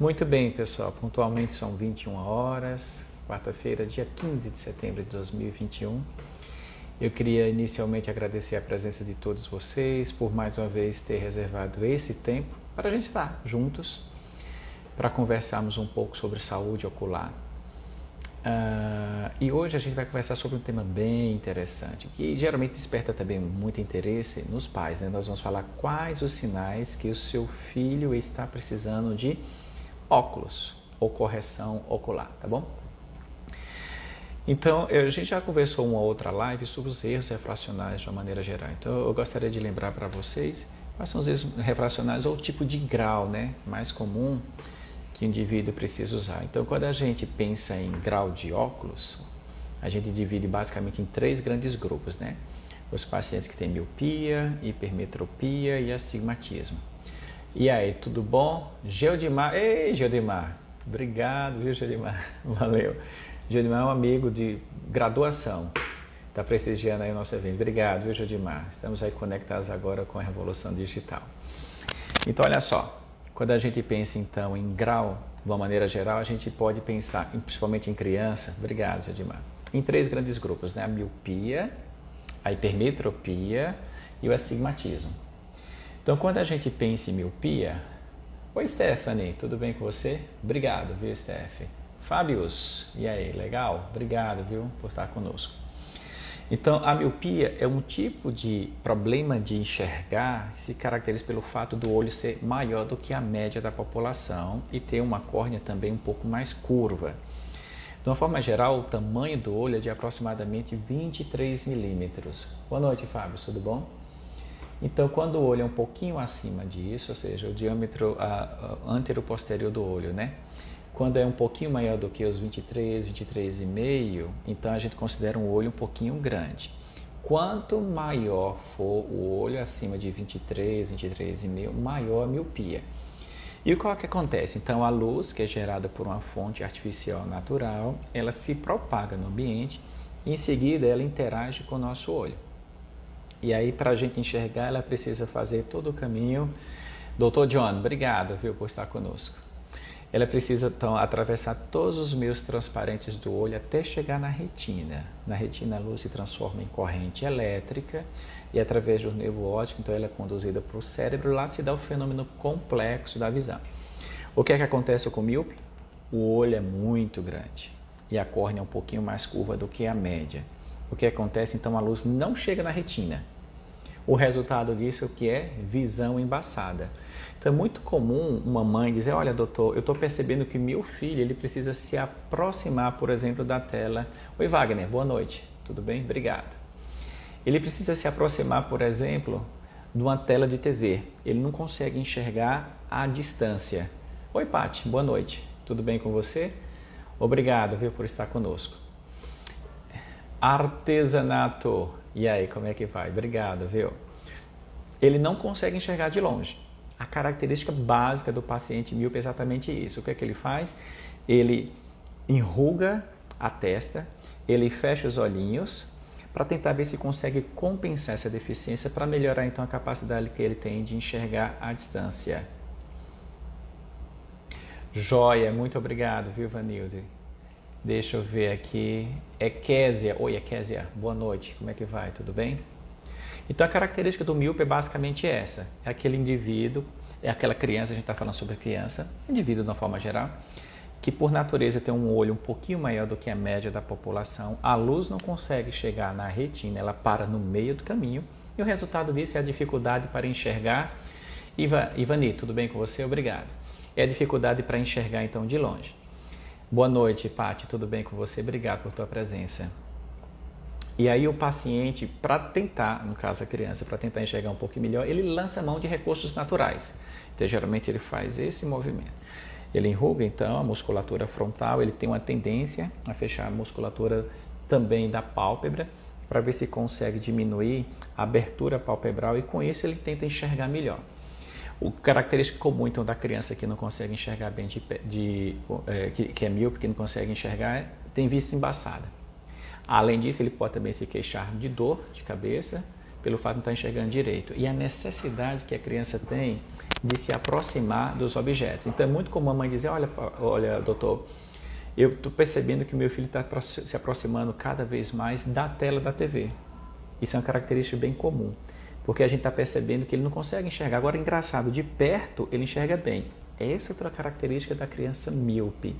Muito bem, pessoal. Pontualmente são 21 horas, quarta-feira, dia 15 de setembro de 2021. Eu queria inicialmente agradecer a presença de todos vocês por mais uma vez ter reservado esse tempo para a gente estar juntos, para conversarmos um pouco sobre saúde ocular. E hoje a gente vai conversar sobre um tema bem interessante, que geralmente desperta também muito interesse nos pais, né? Nós vamos falar quais os sinais que o seu filho está precisando de óculos ou correção ocular, tá bom? Então, a gente já conversou uma outra live sobre os erros refracionais de uma maneira geral. Então, eu gostaria de lembrar para vocês quais são os erros refracionais ou o tipo de grau, né, mais comum que o indivíduo precisa usar. Então, quando a gente pensa em grau de óculos, a gente divide basicamente em 3 grandes grupos, né? Os pacientes que têm miopia, hipermetropia e astigmatismo. E aí, tudo bom? Geodimar, ei Geodimar, obrigado, viu Geodimar, valeu. Geodimar é um amigo de graduação, está prestigiando aí o nosso evento. Obrigado, viu Geodimar, estamos aí conectados agora com a revolução digital. Então, olha só, quando a gente pensa então em grau, de uma maneira geral, a gente pode pensar, principalmente em criança, obrigado Geodimar, em 3 grandes grupos, né? A miopia, a hipermetropia e o astigmatismo. Então, quando a gente pensa em miopia... Oi, Stephanie, tudo bem com você? Obrigado, viu, Steph? Fábios, e aí, legal? Obrigado, viu, por estar conosco. Então, a miopia é um tipo de problema de enxergar que se caracteriza pelo fato do olho ser maior do que a média da população e ter uma córnea também um pouco mais curva. De uma forma geral, o tamanho do olho é de aproximadamente 23 milímetros. Boa noite, Fábio, tudo bom? Então, quando o olho é um pouquinho acima disso, ou seja, o diâmetro antero-posterior do olho, né? Quando é um pouquinho maior do que os 23, 23,5, então a gente considera um olho um pouquinho grande. Quanto maior for o olho, acima de 23, 23,5, maior a miopia. E qual que acontece? Então, a luz, que é gerada por uma fonte artificial natural, ela se propaga no ambiente e em seguida ela interage com o nosso olho. E aí, para a gente enxergar, ela precisa fazer todo o caminho. Dr. John, obrigado, viu, por estar conosco. Ela precisa, então, atravessar todos os meios transparentes do olho até chegar na retina. Na retina, a luz se transforma em corrente elétrica e, através do nervo óptico, então, ela é conduzida para o cérebro. Lá se dá o fenômeno complexo da visão. O que é que acontece com o míope? O olho é muito grande e a córnea é um pouquinho mais curva do que a média. O que acontece, então, a luz não chega na retina. O resultado disso é o que é visão embaçada. Então, é muito comum uma mãe dizer, olha, doutor, eu estou percebendo que meu filho ele precisa se aproximar, por exemplo, da tela. Oi, Wagner, boa noite. Tudo bem? Obrigado. Ele precisa se aproximar, por exemplo, de uma tela de TV. Ele não consegue enxergar à distância. Oi, Paty, boa noite. Tudo bem com você? Obrigado, viu, por estar conosco. Artesanato. E aí, como é que vai? Obrigado, viu? Ele não consegue enxergar de longe. A característica básica do paciente míope é exatamente isso. O que é que ele faz? Ele enruga a testa, ele fecha os olhinhos para tentar ver se consegue compensar essa deficiência para melhorar então a capacidade que ele tem de enxergar à distância. Joia, muito obrigado, viu, Vanilde? Deixa eu ver aqui. Ekésia. Oi, Ekésia. Boa noite. Como é que vai? Tudo bem? Então, a característica do míope é basicamente essa. É aquele indivíduo, é aquela criança, a gente está falando sobre criança, indivíduo de uma forma geral, que por natureza tem um olho um pouquinho maior do que a média da população. A luz não consegue chegar na retina, ela para no meio do caminho. E o resultado disso é a dificuldade para enxergar. Ivani, tudo bem com você? Obrigado. É a dificuldade para enxergar, então, de longe. Boa noite, Paty, tudo bem com você? Obrigado por tua presença. E aí o paciente, para tentar, no caso a criança, para tentar enxergar um pouco melhor, ele lança mão de recursos naturais. Então, geralmente ele faz esse movimento. Ele enruga, então, a musculatura frontal, ele tem uma tendência a fechar a musculatura também da pálpebra, para ver se consegue diminuir a abertura palpebral e com isso ele tenta enxergar melhor. O característico comum, então, da criança que não consegue enxergar bem, que é míope, que não consegue enxergar, tem vista embaçada. Além disso, ele pode também se queixar de dor de cabeça, pelo fato de não estar enxergando direito. E a necessidade que a criança tem de se aproximar dos objetos. Então é muito comum a mãe dizer, olha, doutor, eu estou percebendo que o meu filho está se aproximando cada vez mais da tela da TV. Isso é uma característica bem comum, porque a gente está percebendo que ele não consegue enxergar. Agora, engraçado, de perto ele enxerga bem. Essa é outra característica da criança míope.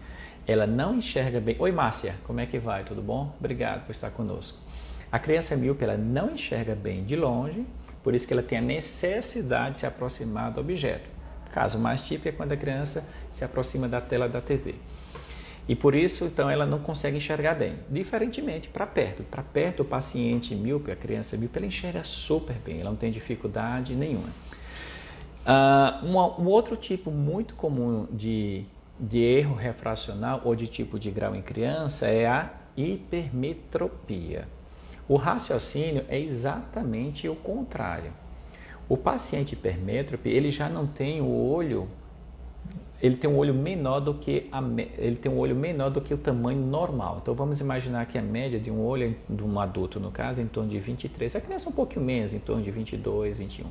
Ela não enxerga bem. Oi, Márcia, como é que vai? Tudo bom? Obrigado por estar conosco. A criança míope, ela não enxerga bem de longe, por isso que ela tem a necessidade de se aproximar do objeto. O caso mais típico é quando a criança se aproxima da tela da TV. E por isso, então, ela não consegue enxergar bem. Diferentemente, para perto. Para perto, o paciente míope, a criança míope, ela enxerga super bem, ela não tem dificuldade nenhuma. Um outro tipo muito comum de erro refracional ou de tipo de grau em criança é a hipermetropia. O raciocínio é exatamente o contrário. O paciente hipermétrope, ele já não tem o olho, ele tem um olho menor do que o tamanho normal. Então vamos imaginar que a média de um olho de um adulto, no caso, é em torno de 23. A criança é um pouquinho menos, em torno de 22, 21.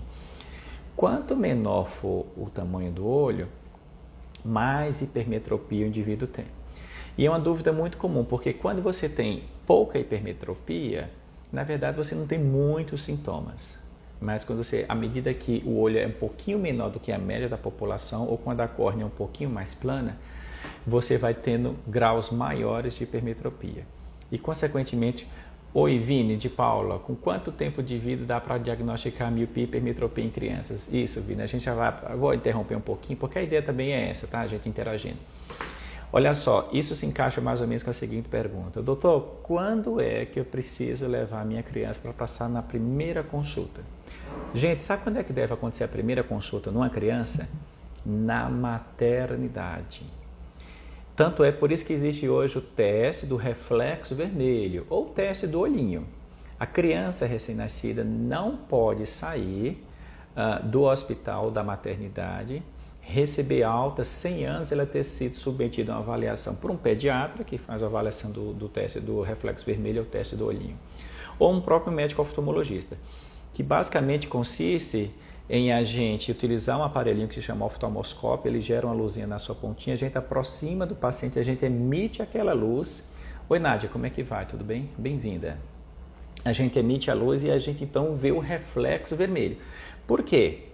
Quanto menor for o tamanho do olho, mais hipermetropia o indivíduo tem. E é uma dúvida muito comum, porque quando você tem pouca hipermetropia, na verdade você não tem muitos sintomas. Mas quando à medida que o olho é um pouquinho menor do que a média da população, ou quando a córnea é um pouquinho mais plana, você vai tendo graus maiores de hipermetropia. E consequentemente, oi Vini, de Paula, com quanto tempo de vida dá para diagnosticar miopia e hipermetropia em crianças? Isso, Vini, a gente já vai, vou interromper um pouquinho, porque a ideia também é essa, tá? A gente interagindo. Olha só, isso se encaixa mais ou menos com a seguinte pergunta. Doutor, quando é que eu preciso levar a minha criança para passar na primeira consulta? Gente, sabe quando é que deve acontecer a primeira consulta numa criança? Na maternidade. Tanto é por isso que existe hoje o teste do reflexo vermelho ou o teste do olhinho. A criança recém-nascida não pode sair do hospital, da maternidade, receber alta sem antes ela ter sido submetida a uma avaliação por um pediatra, que faz a avaliação do teste do reflexo vermelho ou teste do olhinho, ou um próprio médico oftalmologista, que basicamente consiste em a gente utilizar um aparelhinho que se chama oftalmoscópio, ele gera uma luzinha na sua pontinha, a gente aproxima do paciente, a gente emite aquela luz. Oi Nádia, como é que vai? Tudo bem? Bem-vinda. A gente emite a luz e a gente então vê o reflexo vermelho. Por quê?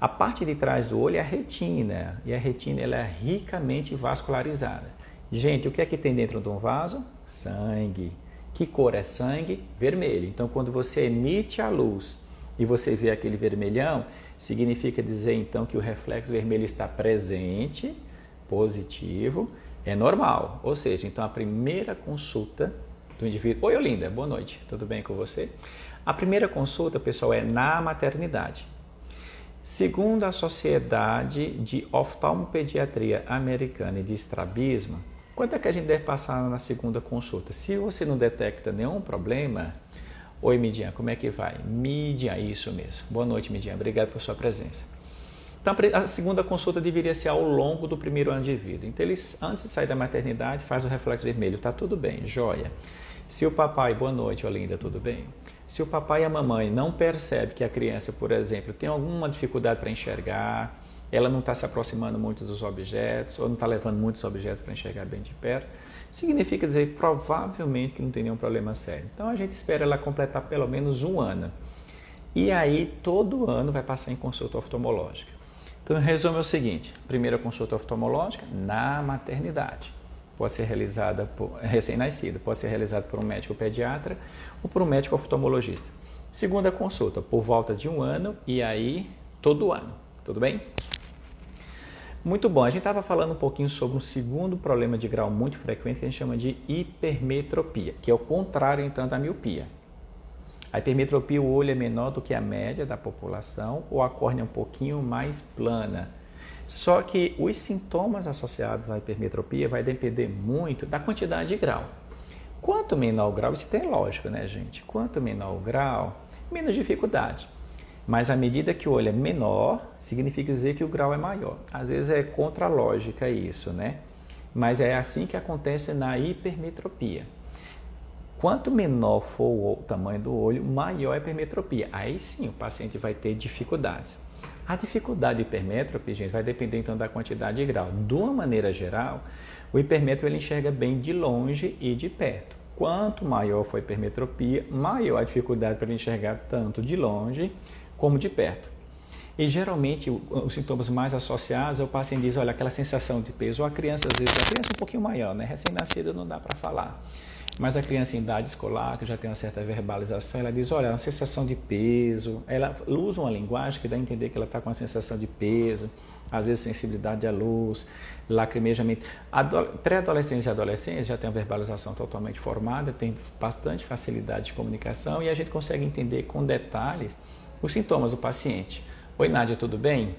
A parte de trás do olho é a retina, e a retina ela é ricamente vascularizada. Gente, o que é que tem dentro de um vaso? Sangue. Que cor é sangue? Vermelho. Então, quando você emite a luz e você vê aquele vermelhão, significa dizer então que o reflexo vermelho está presente, positivo, é normal. Ou seja, então a primeira consulta do indivíduo... Oi, Olinda, boa noite, tudo bem com você? A primeira consulta, pessoal, é na maternidade. Segundo a Sociedade de Oftalmopediatria Americana e de Estrabismo, quando é que a gente deve passar na segunda consulta? Se você não detecta nenhum problema... Oi, Midian, como é que vai? Midian, isso mesmo. Boa noite, Midian. Obrigado por sua presença. Então, a segunda consulta deveria ser ao longo do primeiro ano de vida. Então, eles, antes de sair da maternidade, faz o reflexo vermelho. Tá tudo bem, joia. Se o papai... Boa noite, Olinda, tudo bem? Se o papai e a mamãe não percebem que a criança, por exemplo, tem alguma dificuldade para enxergar, ela não está se aproximando muito dos objetos, ou não está levando muitos objetos para enxergar bem de perto, significa dizer provavelmente que não tem nenhum problema sério. Então a gente espera ela completar pelo menos um ano. E aí todo ano vai passar em consulta oftalmológica. Então o resumo é o seguinte: primeira consulta oftalmológica na maternidade. Pode ser realizada por recém-nascido, pode ser realizada por um médico pediatra ou por um médico oftalmologista. Segunda consulta por volta de um ano e aí todo ano. Tudo bem? Muito bom, a gente estava falando um pouquinho sobre um segundo problema de grau muito frequente que a gente chama de hipermetropia, que é o contrário então da miopia. A hipermetropia, o olho é menor do que a média da população ou a córnea é um pouquinho mais plana. Só que os sintomas associados à hipermetropia vai depender muito da quantidade de grau. Quanto menor o grau, isso tem lógica, né, gente? Quanto menor o grau, menos dificuldade. Mas à medida que o olho é menor, significa dizer que o grau é maior. Às vezes é contra a lógica isso, né? Mas é assim que acontece na hipermetropia. Quanto menor for o tamanho do olho, maior é a hipermetropia. Aí sim o paciente vai ter dificuldades. A dificuldade de hipermétrope, gente, vai depender então da quantidade de grau. De uma maneira geral, o hipermétrope ele enxerga bem de longe e de perto. Quanto maior for a hipermetropia, maior a dificuldade para ele enxergar tanto de longe como de perto. E geralmente os sintomas mais associados, o paciente diz, olha, aquela sensação de peso, ou a criança, às vezes, a criança um pouquinho maior, né? Recém-nascida não dá para falar. Mas a criança em idade escolar, que já tem uma certa verbalização, ela diz, olha, uma sensação de peso, ela usa uma linguagem que dá a entender que ela está com uma sensação de peso, às vezes sensibilidade à luz, lacrimejamento. Pré-adolescentes e adolescentes já tem uma verbalização totalmente formada, tem bastante facilidade de comunicação e a gente consegue entender com detalhes os sintomas do paciente. Oi, Nádia, tudo bem?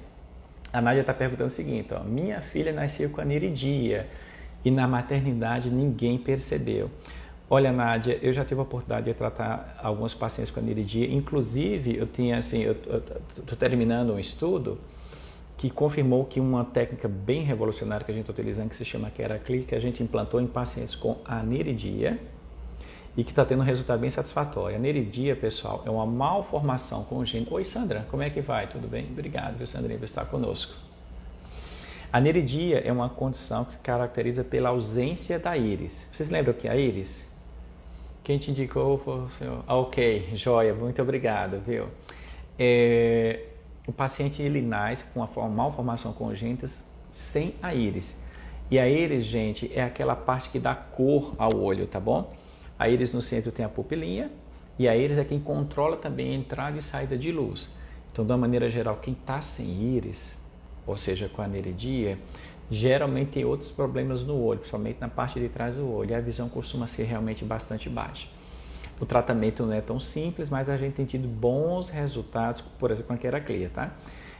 A Nádia está perguntando o seguinte, ó, minha filha nasceu com aniridia e na maternidade ninguém percebeu. Olha, Nádia, eu já tive a oportunidade de tratar alguns pacientes com aniridia, inclusive eu estou terminando um estudo que confirmou que uma técnica bem revolucionária que a gente está utilizando, que se chama Keracli, que a gente implantou em pacientes com aniridia e que está tendo um resultado bem satisfatório. A aniridia, pessoal, é uma malformação congênita. Oi, Sandra, como é que vai? Tudo bem? Obrigado, viu, Sandrinha, por estar conosco. A aniridia é uma condição que se caracteriza pela ausência da íris. Vocês lembram o que é a íris? Quem te indicou foi o senhor? Ok, joia, muito obrigado, viu? O paciente ele nasce com uma malformação congênita sem a íris. E a íris, gente, é aquela parte que dá cor ao olho, tá bom? A íris no centro tem a pupilinha e a íris é quem controla também a entrada e saída de luz. Então, de uma maneira geral, quem está sem íris, ou seja, com aniridia, geralmente tem outros problemas no olho, principalmente na parte de trás do olho, e a visão costuma ser realmente bastante baixa. O tratamento não é tão simples, mas a gente tem tido bons resultados, por exemplo, com a Keracli, tá?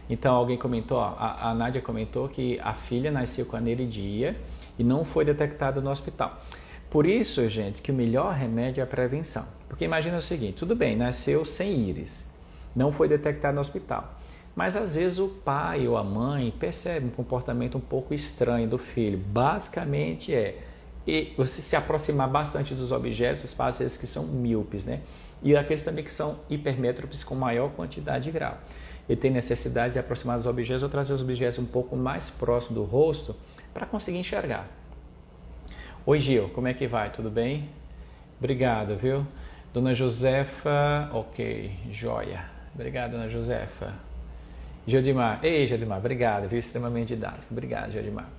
Então, alguém comentou, ó, a Nádia comentou que a filha nasceu com aniridia e não foi detectada no hospital. Por isso, gente, que o melhor remédio é a prevenção. Porque imagina o seguinte, tudo bem, nasceu sem íris, não foi detectado no hospital. Mas às vezes o pai ou a mãe percebe um comportamento um pouco estranho do filho. Basicamente e você se aproximar bastante dos objetos, os pacientes que são míopes, né? E aqueles também que são hipermétropes com maior quantidade de grau. Ele tem necessidade de aproximar dos objetos ou trazer os objetos um pouco mais próximo do rosto para conseguir enxergar. Oi, Gil, como é que vai? Tudo bem? Obrigado, viu? Dona Josefa, ok, joia. Obrigado, Dona Josefa. Jodimar, ei, Jodimar, obrigado, viu? Extremamente didático. Obrigado, Jodimar.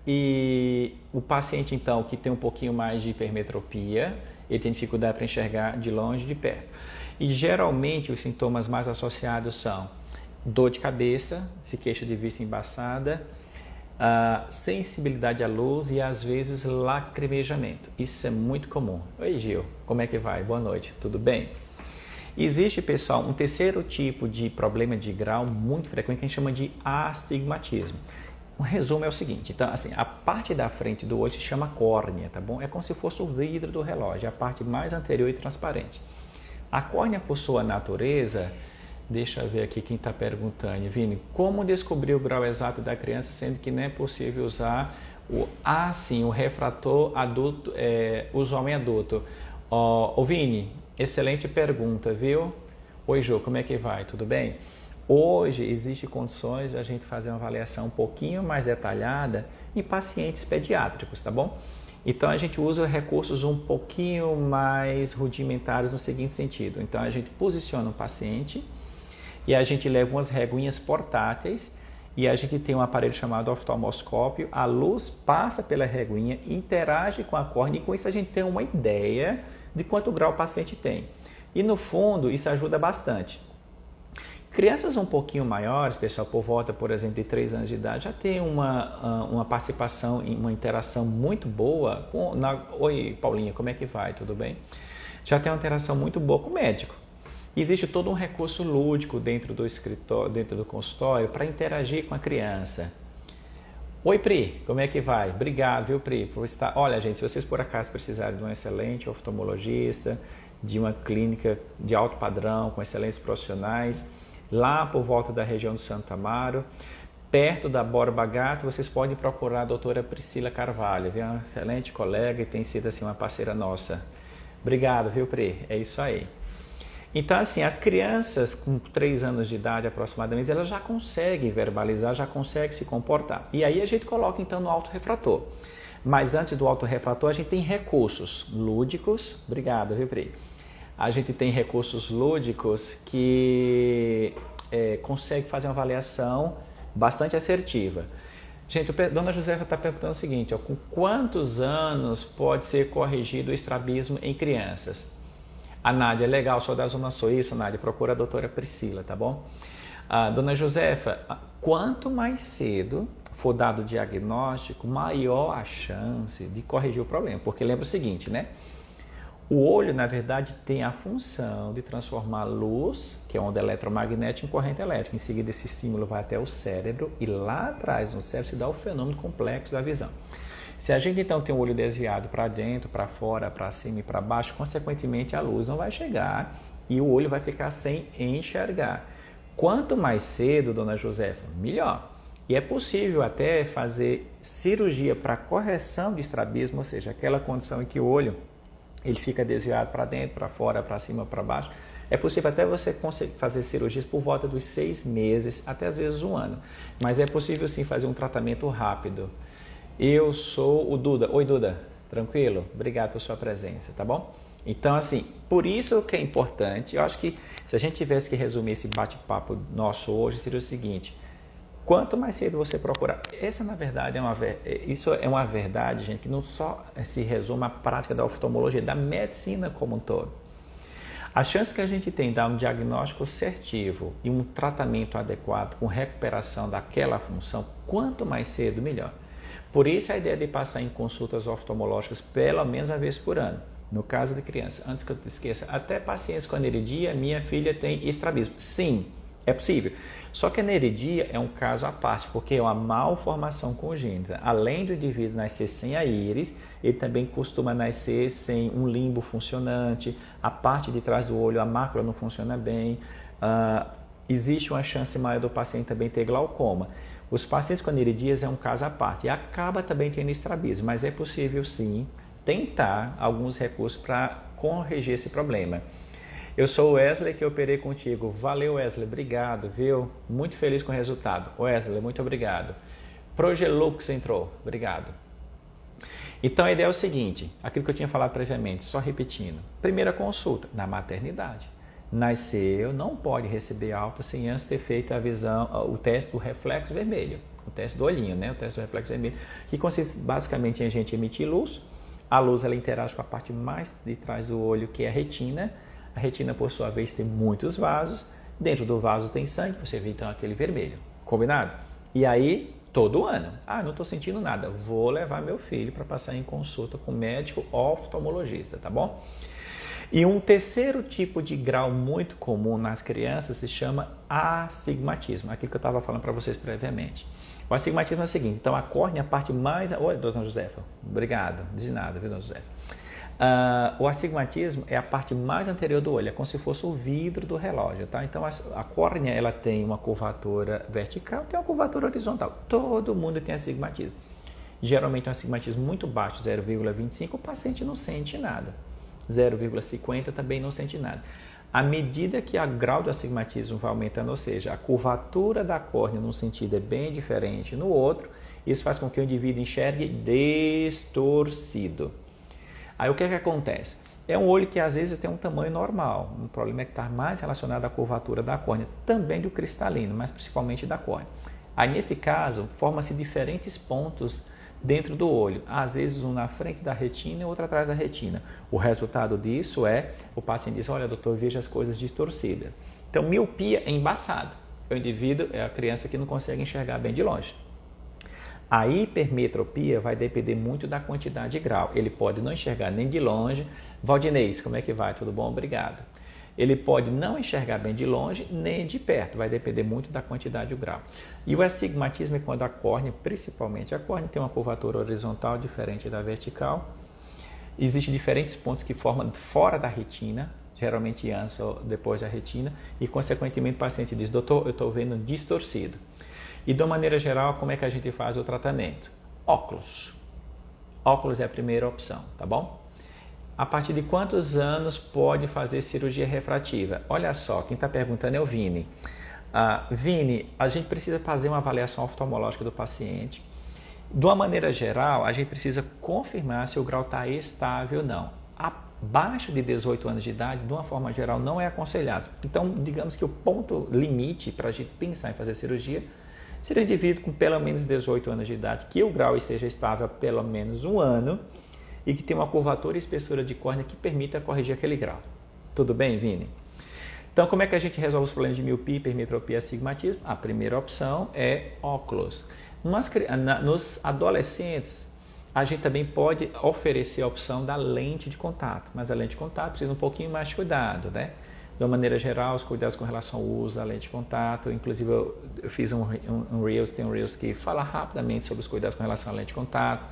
E o paciente, então, que tem um pouquinho mais de hipermetropia, ele tem dificuldade para enxergar de longe e de perto. E geralmente os sintomas mais associados são dor de cabeça, se queixa de vista embaçada, sensibilidade à luz e às vezes lacrimejamento. Isso é muito comum. Oi, Gil, como é que vai? Boa noite, tudo bem? Existe, pessoal, um terceiro tipo de problema de grau muito frequente que a gente chama de astigmatismo. O resumo é o seguinte, então, assim, a parte da frente do olho se chama córnea, tá bom? É como se fosse o vidro do relógio, a parte mais anterior e transparente. A córnea, por sua natureza, deixa eu ver aqui quem está perguntando, Vini, como descobrir o grau exato da criança, sendo que não é possível usar o refrator adulto, usual em adulto? Vini, excelente pergunta, viu? Oi, Jô, como é que vai? Tudo bem? Hoje existe condições de a gente fazer uma avaliação um pouquinho mais detalhada em pacientes pediátricos, tá bom? Então a gente usa recursos um pouquinho mais rudimentares no seguinte sentido. Então a gente posiciona um paciente e a gente leva umas reguinhas portáteis e a gente tem um aparelho chamado oftalmoscópio, a luz passa pela reguinha, interage com a córnea e com isso a gente tem uma ideia de quanto grau o paciente tem. E no fundo isso ajuda bastante. Crianças um pouquinho maiores, pessoal, por volta, por exemplo, de 3 anos de idade, já tem uma participação, uma interação muito boa com... Oi, Paulinha, como é que vai? Tudo bem? Já tem uma interação muito boa com o médico. Existe todo um recurso lúdico dentro do escritório, dentro do consultório, para interagir com a criança. Oi, Pri, como é que vai? Obrigado, viu, Pri, por estar... Olha, gente, se vocês por acaso precisarem de um excelente oftalmologista, de uma clínica de alto padrão, com excelentes profissionais, lá por volta da região do Santo Amaro, perto da Borba Gato, vocês podem procurar a doutora Priscila Carvalho, viu? Uma excelente colega e tem sido assim, uma parceira nossa. Obrigado, viu, Pri? É isso aí. Então, assim, as crianças com 3 anos de idade aproximadamente, elas já conseguem verbalizar, já conseguem se comportar. E aí a gente coloca, então, no autorrefrator. Mas antes do autorrefrator, a gente tem recursos lúdicos. Obrigado, viu, Pri? A gente tem recursos lúdicos que conseguem fazer uma avaliação bastante assertiva. Gente, Dona Josefa está perguntando o seguinte, ó, com quantos anos pode ser corrigido o estrabismo em crianças? A Nádia, legal, sou da Zona Sul. Isso, Nádia, procura a doutora Priscila, tá bom? Dona Josefa, quanto mais cedo for dado o diagnóstico, maior a chance de corrigir o problema. Porque lembra o seguinte, né? O olho, na verdade, tem a função de transformar luz, que é onda eletromagnética, em corrente elétrica. Em seguida, esse estímulo vai até o cérebro e lá atrás, no cérebro, se dá o fenômeno complexo da visão. Se a gente, então, tem o olho desviado para dentro, para fora, para cima e para baixo, consequentemente, a luz não vai chegar e o olho vai ficar sem enxergar. Quanto mais cedo, Dona Josefa, melhor. E é possível até fazer cirurgia para correção de estrabismo, ou seja, aquela condição em que o olho ele fica desviado para dentro, para fora, para cima, para baixo. É possível até você conseguir fazer cirurgias por volta dos 6 meses, até às vezes 1 ano. Mas é possível sim fazer um tratamento rápido. Eu sou o Duda. Oi, Duda. Tranquilo? Obrigado pela sua presença, tá bom? Então, assim, por isso que é importante, eu acho que se a gente tivesse que resumir esse bate-papo nosso hoje, seria o seguinte: quanto mais cedo você procurar, essa na verdade isso é uma verdade, gente, que não só se resume à prática da oftalmologia, da medicina como um todo. A chance que a gente tem de dar um diagnóstico assertivo e um tratamento adequado com recuperação daquela função, quanto mais cedo, melhor. Por isso a ideia de passar em consultas oftalmológicas pelo menos uma vez por ano. No caso de criança, antes que eu te esqueça, até pacientes com aniridia, minha filha tem estrabismo. Sim, é possível. Só que a aniridia é um caso à parte, porque é uma malformação congênita. Além do indivíduo nascer sem a íris, ele também costuma nascer sem um limbo funcionante, a parte de trás do olho, a mácula não funciona bem, existe uma chance maior do paciente também ter glaucoma. Os pacientes com aniridias é um caso à parte e acaba também tendo estrabismo, mas é possível sim tentar alguns recursos para corrigir esse problema. Eu sou o Wesley, que eu operei contigo. Valeu, Wesley, obrigado, viu? Muito feliz com o resultado. Wesley, muito obrigado. Progelux entrou, obrigado. Então a ideia é o seguinte, aquilo que eu tinha falado previamente, só repetindo. Primeira consulta, na maternidade. Nasceu, não pode receber alta sem antes ter feito a visão, o teste do reflexo vermelho, o teste do olhinho, né? O teste do reflexo vermelho, que consiste basicamente em a gente emitir luz. A luz ela interage com a parte mais de trás do olho, que é a retina. A retina, por sua vez, tem muitos vasos. Dentro do vaso tem sangue, você vê então aquele vermelho. Combinado? E aí, todo ano, não estou sentindo nada, vou levar meu filho para passar em consulta com o médico oftalmologista, tá bom? E um terceiro tipo de grau muito comum nas crianças se chama astigmatismo, aquilo que eu estava falando para vocês previamente. O astigmatismo é o seguinte, então a córnea, a parte mais... Oi, doutora Josefa, obrigado, de nada, viu, dona Josefa? O astigmatismo é a parte mais anterior do olho, é como se fosse o vidro do relógio, tá? Então a córnea ela tem uma curvatura vertical, tem uma curvatura horizontal. Todo mundo tem astigmatismo. Geralmente um astigmatismo muito baixo, 0,25, o paciente não sente nada. 0,50 também não sente nada. À medida que o grau do astigmatismo vai aumentando, ou seja, a curvatura da córnea num sentido é bem diferente no outro, isso faz com que o indivíduo enxergue distorcido. Aí o que é que acontece? É um olho que às vezes tem um tamanho normal, um problema é que está mais relacionado à curvatura da córnea, também do cristalino, mas principalmente da córnea. Aí nesse caso, formam-se diferentes pontos dentro do olho, às vezes um na frente da retina e outro atrás da retina. O resultado disso é, o paciente diz, olha doutor, eu vejo as coisas distorcidas. Então miopia é embaçado, o indivíduo é a criança que não consegue enxergar bem de longe. A hipermetropia vai depender muito da quantidade de grau. Ele pode não enxergar nem de longe. Valdinez, como é que vai? Tudo bom? Obrigado. Ele pode não enxergar bem de longe nem de perto. Vai depender muito da quantidade de grau. E o astigmatismo é quando a córnea, principalmente a córnea, tem uma curvatura horizontal diferente da vertical. Existem diferentes pontos que formam fora da retina, geralmente antes ou depois da retina. E, consequentemente, o paciente diz, doutor, eu estou vendo distorcido. E de uma maneira geral, como é que a gente faz o tratamento? Óculos. Óculos é a primeira opção, tá bom? A partir de quantos anos pode fazer cirurgia refrativa? Olha só, quem está perguntando é o Vini. Vini, a gente precisa fazer uma avaliação oftalmológica do paciente. De uma maneira geral, a gente precisa confirmar se o grau está estável ou não. Abaixo de 18 anos de idade, de uma forma geral, não é aconselhável. Então, digamos que o ponto limite para a gente pensar em fazer cirurgia seria um indivíduo com pelo menos 18 anos de idade, que o grau esteja estável há pelo menos um ano e que tenha uma curvatura e espessura de córnea que permita corrigir aquele grau. Tudo bem, Vini? Então, como é que a gente resolve os problemas de miopia, hipermetropia e astigmatismo? A primeira opção é óculos. Nos adolescentes, a gente também pode oferecer a opção da lente de contato, mas a lente de contato precisa um pouquinho mais de cuidado, né? De uma maneira geral, os cuidados com relação ao uso da lente de contato, inclusive eu fiz um Reels que fala rapidamente sobre os cuidados com relação à lente de contato.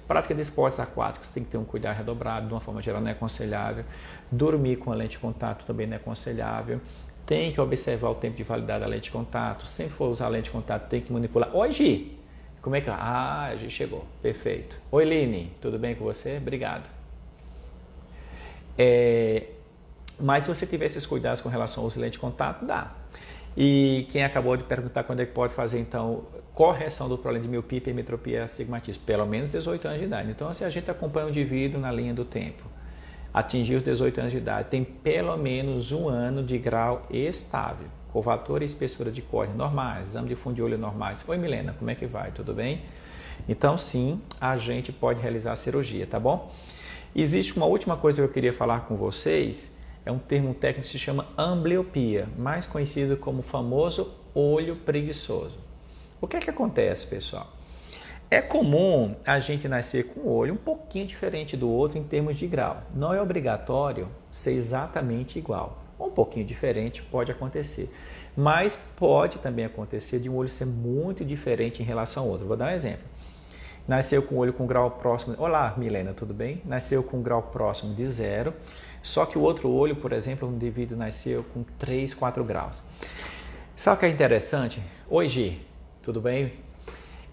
Prática de esportes aquáticos tem que ter um cuidado redobrado, de uma forma geral não é aconselhável. Dormir com a lente de contato também não é aconselhável. Tem que observar o tempo de validade da lente de contato. Se for usar a lente de contato, tem que manipular. Oi, Gi! Como é que... a Gi chegou. Perfeito. Oi, Line. Tudo bem com você? Obrigado. Mas se você tiver esses cuidados com relação ao uso de lente de contato, dá. E quem acabou de perguntar quando é que pode fazer, então, correção do problema de miopia, hipermetropia e astigmatismo? Pelo menos 18 anos de idade. Então, se a gente acompanha o indivíduo na linha do tempo, atingir os 18 anos de idade, tem pelo menos um ano de grau estável, curvatura e espessura de córnea normais, exame de fundo de olho normais. Oi, Milena, como é que vai? Tudo bem? Então, sim, a gente pode realizar a cirurgia, tá bom? Existe uma última coisa que eu queria falar com vocês. É um termo técnico que se chama ambliopia, mais conhecido como o famoso olho preguiçoso. O que é que acontece, pessoal? É comum a gente nascer com o olho um pouquinho diferente do outro em termos de grau. Não é obrigatório ser exatamente igual. Um pouquinho diferente pode acontecer, mas pode também acontecer de um olho ser muito diferente em relação ao outro. Vou dar um exemplo. Nasceu com o olho com grau próximo... Olá, Milena, tudo bem? Nasceu com grau próximo de 0. Só que o outro olho, por exemplo, um indivíduo nasceu com 3, 4 graus. Sabe o que é interessante? Oi, Gi, tudo bem?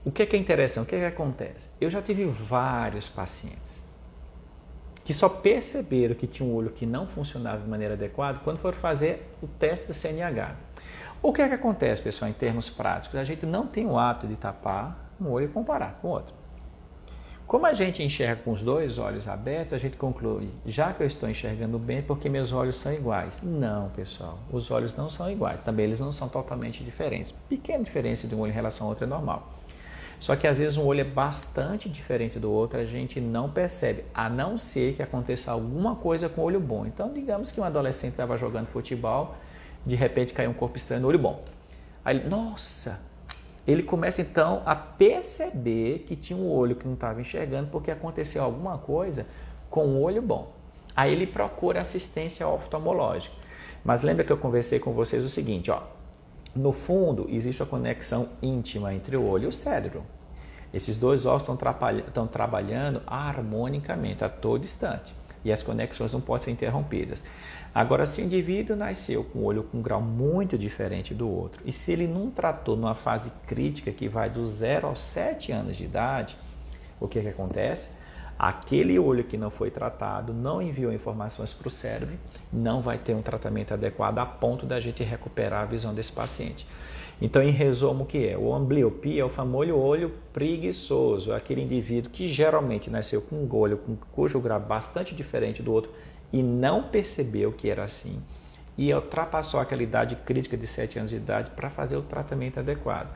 O que é interessante? O que acontece? Eu já tive vários pacientes que só perceberam que tinha um olho que não funcionava de maneira adequada quando foram fazer o teste do CNH. O que acontece, pessoal, em termos práticos? A gente não tem o hábito de tapar um olho e comparar com o outro. Como a gente enxerga com os dois olhos abertos, a gente conclui, já que eu estou enxergando bem, porque meus olhos são iguais. Não, pessoal, os olhos não são iguais, também eles não são totalmente diferentes. Pequena diferença de um olho em relação ao outro é normal. Só que às vezes um olho é bastante diferente do outro, a gente não percebe, a não ser que aconteça alguma coisa com o olho bom. Então, digamos que um adolescente estava jogando futebol, de repente caiu um corpo estranho no olho bom. Aí ele, nossa... Ele começa então a perceber que tinha um olho que não estava enxergando porque aconteceu alguma coisa com o olho bom. Aí ele procura assistência oftalmológica. Mas lembra que eu conversei com vocês o seguinte, ó. No fundo, existe a conexão íntima entre o olho e o cérebro. Esses dois ossos estão trabalhando harmonicamente a todo instante. E as conexões não podem ser interrompidas. Agora, se o indivíduo nasceu com o olho com um grau muito diferente do outro, e se ele não tratou numa fase crítica que vai do 0 aos 7 anos de idade, o que acontece? Aquele olho que não foi tratado não enviou informações para o cérebro, não vai ter um tratamento adequado a ponto da gente recuperar a visão desse paciente. Então, em resumo, o que é? O ambliopia é o famoso olho preguiçoso, aquele indivíduo que geralmente nasceu com um olho cujo grau é bastante diferente do outro e não percebeu que era assim e ultrapassou aquela idade crítica de 7 anos de idade para fazer o tratamento adequado.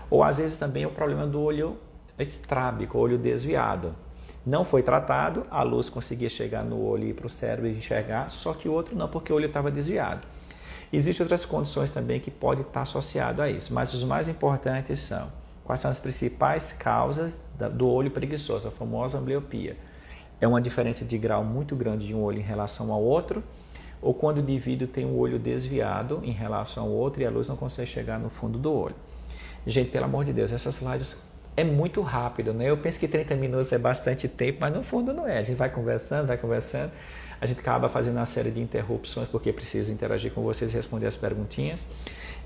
Ou às vezes também o problema do olho estrábico, olho desviado. Não foi tratado, a luz conseguia chegar no olho e ir para o cérebro e enxergar, só que o outro não, porque o olho estava desviado. Existem outras condições também que podem estar associadas a isso, mas os mais importantes são quais são as principais causas do olho preguiçoso, a famosa ambliopia. É uma diferença de grau muito grande de um olho em relação ao outro, ou quando o indivíduo tem um olho desviado em relação ao outro e a luz não consegue chegar no fundo do olho. Gente, pelo amor de Deus, essas lives é muito rápido, né? Eu penso que 30 minutos é bastante tempo, mas no fundo não é. A gente vai conversando, a gente acaba fazendo uma série de interrupções porque precisa interagir com vocês e responder as perguntinhas.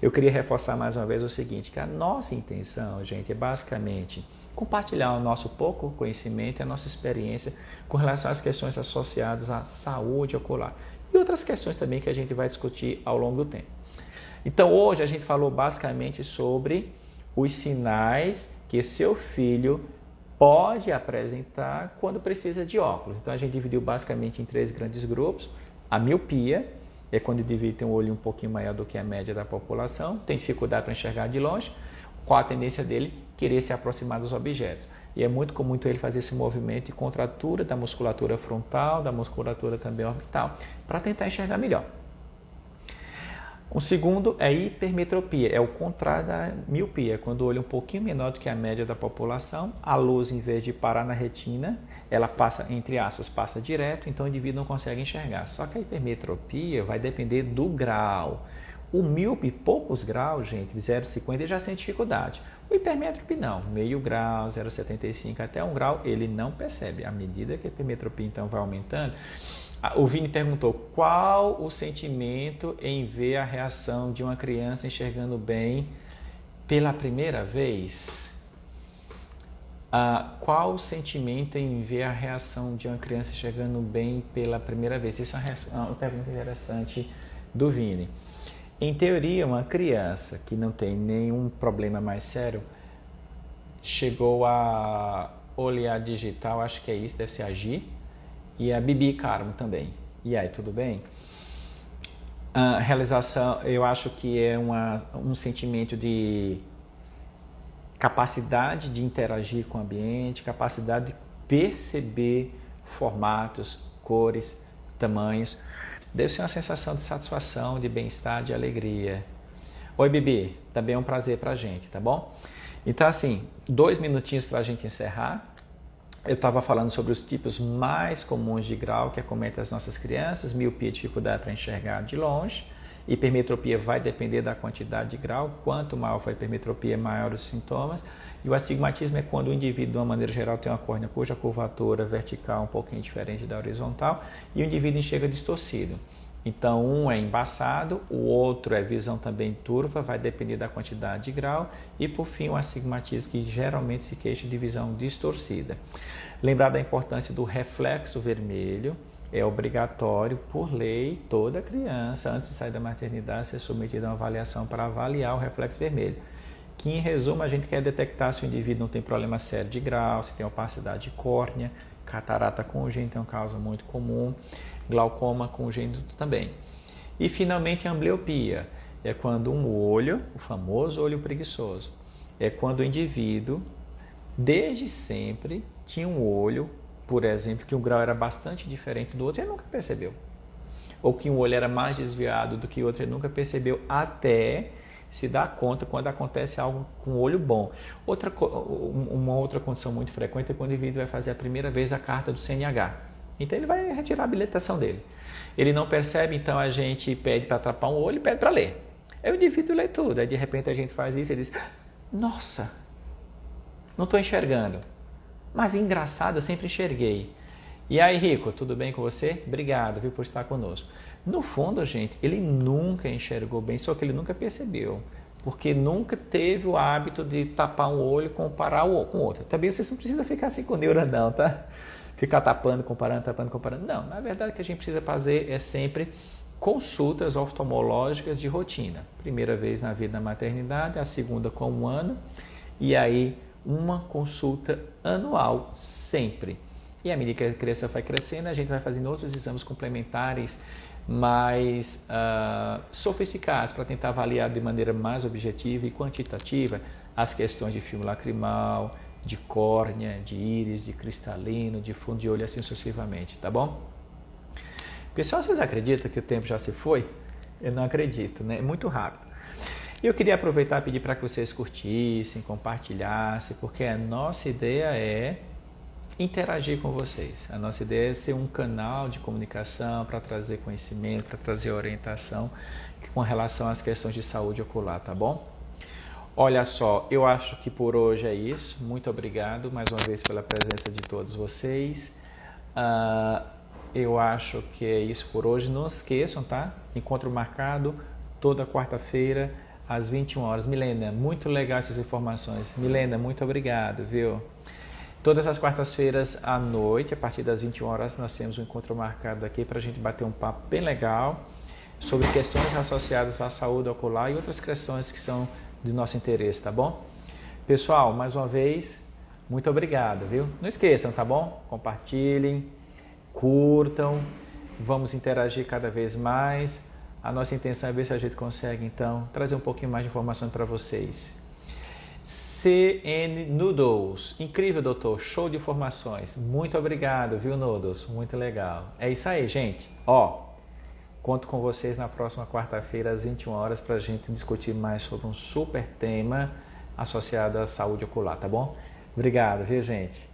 Eu queria reforçar mais uma vez o seguinte, que a nossa intenção, gente, é basicamente compartilhar o nosso pouco conhecimento e a nossa experiência com relação às questões associadas à saúde ocular e outras questões também que a gente vai discutir ao longo do tempo. Então, hoje a gente falou basicamente sobre os sinais que seu filho pode apresentar quando precisa de óculos. Então, a gente dividiu basicamente em 3 grandes grupos. A miopia é quando o indivíduo tem um olho um pouquinho maior do que a média da população, tem dificuldade para enxergar de longe. Qual a tendência dele? Querer se aproximar dos objetos. E é muito comum ele fazer esse movimento de contratura da musculatura frontal, da musculatura também orbital, para tentar enxergar melhor. O segundo é hipermetropia, é o contrário da miopia, quando o olho é um pouquinho menor do que a média da população, a luz, em vez de parar na retina, ela passa, entre aspas, passa direto, então o indivíduo não consegue enxergar. Só que a hipermetropia vai depender do grau. O míope, poucos graus, gente, de 0,50, ele já sente dificuldade. O hipermétrope não, meio grau, 0,75 até 1 grau, ele não percebe. À medida que a hipermetropia então vai aumentando, o Vini perguntou qual o sentimento em ver a reação de uma criança enxergando bem pela primeira vez? Qual o sentimento em ver a reação de uma criança enxergando bem pela primeira vez? Isso é uma pergunta interessante do Vini. Em teoria, uma criança que não tem nenhum problema mais sério chegou a olhar digital, acho que é isso, deve ser a Gi, e a Bibi Carmo também. E aí, tudo bem? A realização, eu acho que é um sentimento de capacidade de interagir com o ambiente, capacidade de perceber formatos, cores, tamanhos. Deve ser uma sensação de satisfação, de bem-estar, de alegria. Oi, Bibi, também é um prazer pra gente, tá bom? Então, assim, 2 minutinhos para a gente encerrar. Eu estava falando sobre os tipos mais comuns de grau que acometem as nossas crianças. Miopia, dificuldade para enxergar de longe. Hipermetropia vai depender da quantidade de grau. Quanto maior for a hipermetropia, maior os sintomas. E o astigmatismo é quando o indivíduo, de uma maneira geral, tem uma córnea cuja curvatura vertical é um pouquinho diferente da horizontal e o indivíduo enxerga distorcido. Então, um é embaçado, o outro é visão também turva, vai depender da quantidade de grau. E, por fim, o astigmatismo, que geralmente se queixa de visão distorcida. Lembrar da importância do reflexo vermelho. É obrigatório, por lei, toda criança, antes de sair da maternidade, ser submetida a uma avaliação para avaliar o reflexo vermelho. Que, em resumo, a gente quer detectar se o indivíduo não tem problema sério de grau, se tem opacidade de córnea, catarata congênita é um caso muito comum, glaucoma congênito também. E, finalmente, a ambbliopia. É quando um olho, o famoso olho preguiçoso, é quando o indivíduo, desde sempre, tinha um olho, por exemplo, que um grau era bastante diferente do outro e ele nunca percebeu. Ou que um olho era mais desviado do que o outro e ele nunca percebeu, até se dar conta quando acontece algo com o olho bom. Uma outra condição muito frequente é quando o indivíduo vai fazer a primeira vez a carta do CNH. Então ele vai retirar a habilitação dele. Ele não percebe, então a gente pede para atrapar um olho e pede para ler. Aí o indivíduo lê tudo, aí de repente a gente faz isso e diz, nossa, não estou enxergando. Mas engraçado, eu sempre enxerguei. E aí, Rico, tudo bem com você? Obrigado, viu, por estar conosco. No fundo, gente, ele nunca enxergou bem, só que ele nunca percebeu. Porque nunca teve o hábito de tapar um olho e comparar com o outro. Também vocês não precisam ficar assim com neura não, tá? Ficar tapando, comparando. Não, na verdade o que a gente precisa fazer é sempre consultas oftalmológicas de rotina. Primeira vez na vida da maternidade, a segunda com 1 ano. E aí, uma consulta anual, sempre. E à medida que a criança vai crescendo, a gente vai fazendo outros exames complementares mais sofisticados para tentar avaliar de maneira mais objetiva e quantitativa as questões de filme lacrimal, de córnea, de íris, de cristalino, de fundo de olho, assim sucessivamente, tá bom? Pessoal, vocês acreditam que o tempo já se foi? Eu não acredito, né? É muito rápido. E eu queria aproveitar e pedir para que vocês curtissem, compartilhassem, porque a nossa ideia é interagir com vocês. A nossa ideia é ser um canal de comunicação para trazer conhecimento, para trazer orientação com relação às questões de saúde ocular, tá bom? Olha só, eu acho que por hoje é isso. Muito obrigado mais uma vez pela presença de todos vocês. Eu acho que é isso por hoje. Não esqueçam, tá? Encontro marcado toda quarta-feira às 21 horas. Milena, muito legal essas informações. Milena, muito obrigado, viu? Todas as quartas-feiras à noite, a partir das 21 horas, nós temos um encontro marcado aqui para a gente bater um papo bem legal sobre questões associadas à saúde ocular e outras questões que são de nosso interesse, tá bom? Pessoal, mais uma vez, muito obrigado, viu? Não esqueçam, tá bom? Compartilhem, curtam, vamos interagir cada vez mais. A nossa intenção é ver se a gente consegue, então, trazer um pouquinho mais de informação para vocês. CN Noodles, incrível, doutor, show de informações. Muito obrigado, viu, Noodles? Muito legal. É isso aí, gente. Conto com vocês na próxima quarta-feira, às 21 horas, para a gente discutir mais sobre um super tema associado à saúde ocular, tá bom? Obrigado, viu, gente?